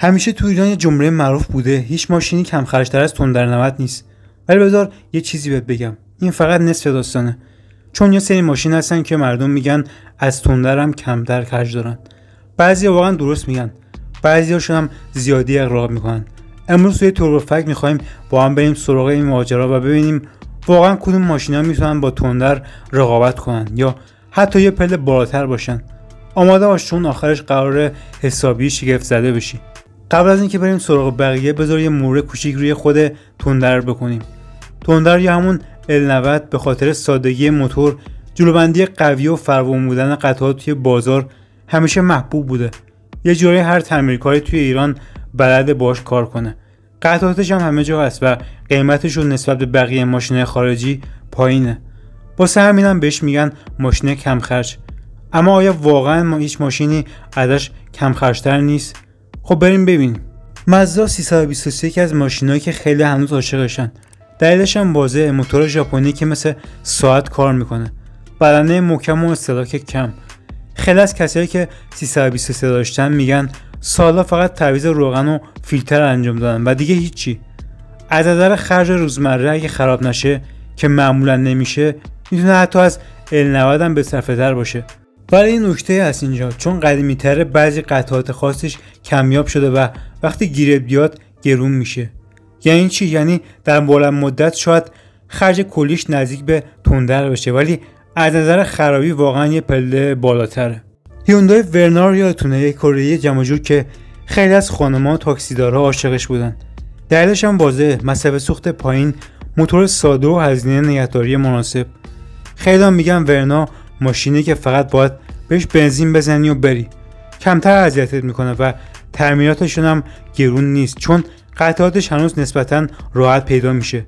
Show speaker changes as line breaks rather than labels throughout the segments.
همیشه تو ایران یه جمله معروف بوده هیچ ماشینی کم خرج‌تر از تندر 90 نیست. ولی بذار یه چیزی بهت بگم، این فقط نصف داستانه. چون یه سری ماشین هستن که مردم میگن از تندر هم کمتر خرج دارن. بعضیا واقعا درست میگن، بعضیاشون هم زیادی اغراق میکنن. امروز توی توربوفک میخوایم با هم بریم سراغ این ماجرا و ببینیم واقعا کدوم ماشینا میتونن با تندر رقابت کنن یا حتی یه پله بالاتر باشن. آماده باش چون آخرش قراره حسابی شگفت زده بشی. قبل از اینکه بریم سراغ بقیه بذار یه مرور کوچیک روی خود تندر بکنیم. تندر یا همون L90 به خاطر سادگی موتور، جلوبندی قوی و فراوان بودن قطعات توی بازار همیشه محبوب بوده. یه جوری هر تعمیرکاری توی ایران بلد باش کار کنه. قطعاتش هم همه جا هست و قیمتش رو نسبت به بقیه ماشین‌های خارجی پایینه. واسه همینم بهش میگن ماشین کم خرج. اما آیا واقعا هیچ ماشینی ازش کم خرج‌تر نیست؟ خب بریم ببینیم. مازدا 323 یکی از ماشینایی که خیلی هنوز عاشقشن. دلیلش هم واضحه، موتور ژاپنی که مثل ساعت کار میکنه. بدنه محکم و استهلاک کم. خیلی از کسایی که 323 داشتن میگن سالا فقط تعویض روغن و فیلتر انجام دادن و دیگه هیچی. از نظر خرج روزمره اگه خراب نشه که معمولا نمیشه، میتونه حتی از L90 هم بصرفه‌تر باشه. ولی این نکته هست اینجا، چون قدیمی‌تره بعضی قطعات خاصش کمیاب شده و وقتی گیرت بیاد گرون میشه. یعنی چی؟ یعنی در بلند مدت شاید خرج کلیش نزدیک به تندر بشه ولی از نظر خرابی واقعا یه پله بالاتره. هیوندای ورنا یادتونه، یک کره جمع جور که خیلی از خانم‌ها و تاکسیدارها عاشقش بودن. دلیلش هم واضحه، مصرف سوخت پایین، موتور ساده و هزینه نگهداری مناسب. خیلی‌ها میگن ورنا ماشینی که فقط باید بهش بنزین بزنی و بری. کمتر اذیتت میکنه و تعمیراتشون هم گرون نیست چون قطعاتش هنوز نسبتاً راحت پیدا میشه.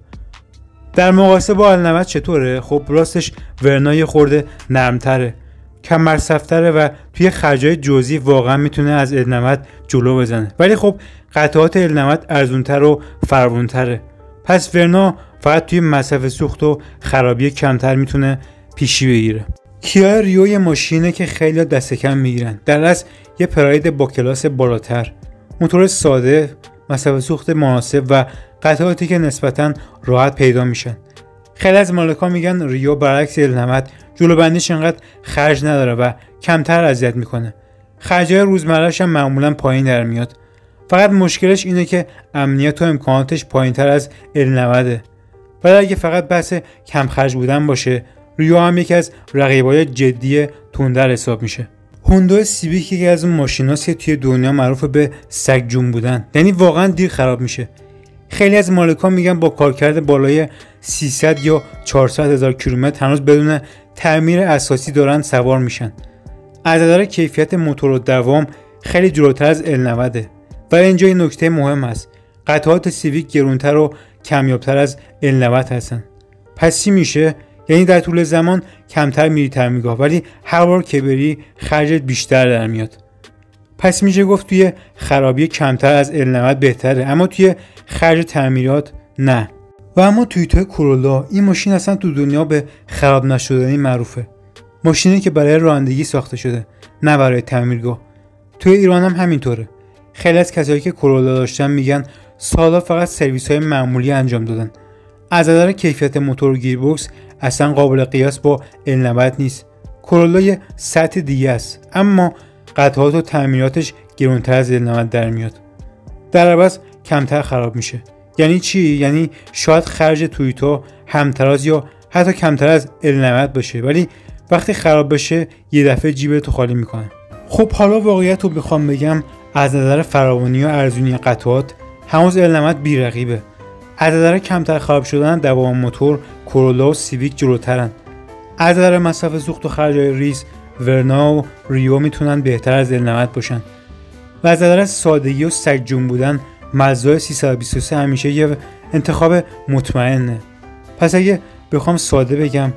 در مقایسه با L90 چطوره؟ خب راستش ورنا یه خورده نرمتره، کم مصرف‌تره و توی خرجای جزئی واقعا میتونه از L90 جلو بزنه. ولی خب قطعات L90 ارزونتر و فراوان‌تره. پس ورنا فقط توی مصرف سوخت و خرابی کمتر میتونه پیشی بگیره. کیا ریو یه ماشینه که خیلی دست کم میگیرن. در اصل یه پراید با کلاس بالاتر، موتور ساده، مصرف سوخت مناسب و قطعاتی که نسبتاً راحت پیدا میشن. خیلی از مالکا میگن ریو برعکس L90 جلوبندیش انقدر خرج نداره و کمتر اذیت میکنه. خرجای روزمره‌اش هم معمولاً پایین در میاد. فقط مشکلش اینه که امنیت و امکاناتش پایینتر از L90. ولی اگه فقط بحث کم خرج بودن باشه، ریو هم یکی از رقیبای جدی تندر حساب میشه. هوندای سیویک یکی از اون ماشیناست که توی دنیا معروف به سگ جون بودن. یعنی واقعا دیر خراب میشه. خیلی از مالکا میگن با کارکرد بالای 300 یا 400 هزار کیلومتر هنوز بدون تعمیر اساسی دارن سوار میشن. از نظر کیفیت موتور و دوام خیلی جلوتر از L90. ولی اینجا این نکته مهم است، قطعات سیویک گرونتر و کمیابتر از L90 هستن. پس چی میشه؟ یعنی در طول زمان کمتر میری تعمیرگاه ولی هر بار که بری خرجت بیشتر در میاد. پس میشه گفت توی خرابی کمتر از L90 بهتره، اما توی خرج تعمیرات نه. و اما تویوتا کورولا، این ماشین اصلا تو دنیا به خراب نشدنی معروفه. ماشینی که برای رانندگی ساخته شده، نه برای تعمیرگاه. توی ایران هم همینطوره. خیلی از کسایی که کورولا داشتن میگن سالا فقط سرویس‌های معمولی انجام دادن. از نظر کیفیت موتور و گیربکس اصلا قابل قیاس با L90 نیست. کورولا یه سطح دیگه است، اما قطعات و تعمیراتش گرونتر از L90 در میاد. در عوض کمتر خراب میشه. یعنی چی؟ یعنی شاید خرج تویوتا همتراز یا حتی کمتر از L90 باشه ولی وقتی خراب بشه یه دفعه جیبتو خالی میکنه. خب حالا واقعیت رو بخوام بگم، از نظر فراوانی و ارزونی قطعات هنوز L90 بی‌رقیبه. از نظر کمتر خراب شدن دوام موتور کورولا و سیویک جلوترن. از نظر مصرف سوخت و خرجای ریز ورنا و ریو میتونن بهتر از L90 باشن. و از نظر سادگی و سگ جون بودن مازدا 323 همیشه یه انتخاب مطمئنه. پس اگه بخوام ساده بگم،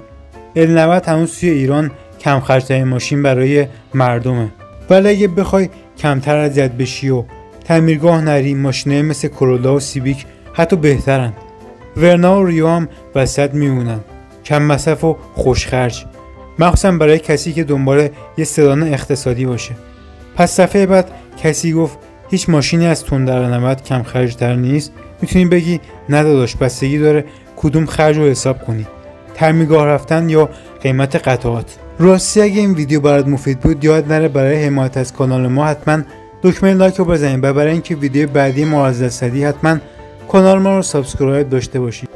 L90 هنوز توی ایران کم خرج‌ترین ماشین برای مردمه. ولی اگه بخوای کمتر اذیت بشی و تعمیرگاه نری، ماشینای مثل کورولا و سیویک حتی بهترن. ورنا و ریو هم وسط میمونن، کم مصرف و خوش خرج، مخصوصا برای کسی که دنبال یه سدان اقتصادی باشه. پس صفحه بعد کسی گفت هیچ ماشینی از تندرنمت کم خرج‌تر نیست، میتونی بگی نه داداش، بستگی داره کدوم خرج رو حساب کنی، ترمیگاه رفتن یا قیمت قطعات. راستی اگه این ویدیو برات مفید بود یاد نره برای حمایت از کانال ما حتما دکمه لایک رو بزنید و برای اینکه ویدیو بعدی ما از دست ندی حتما کانال ما رو سابسکرایب داشته باشید.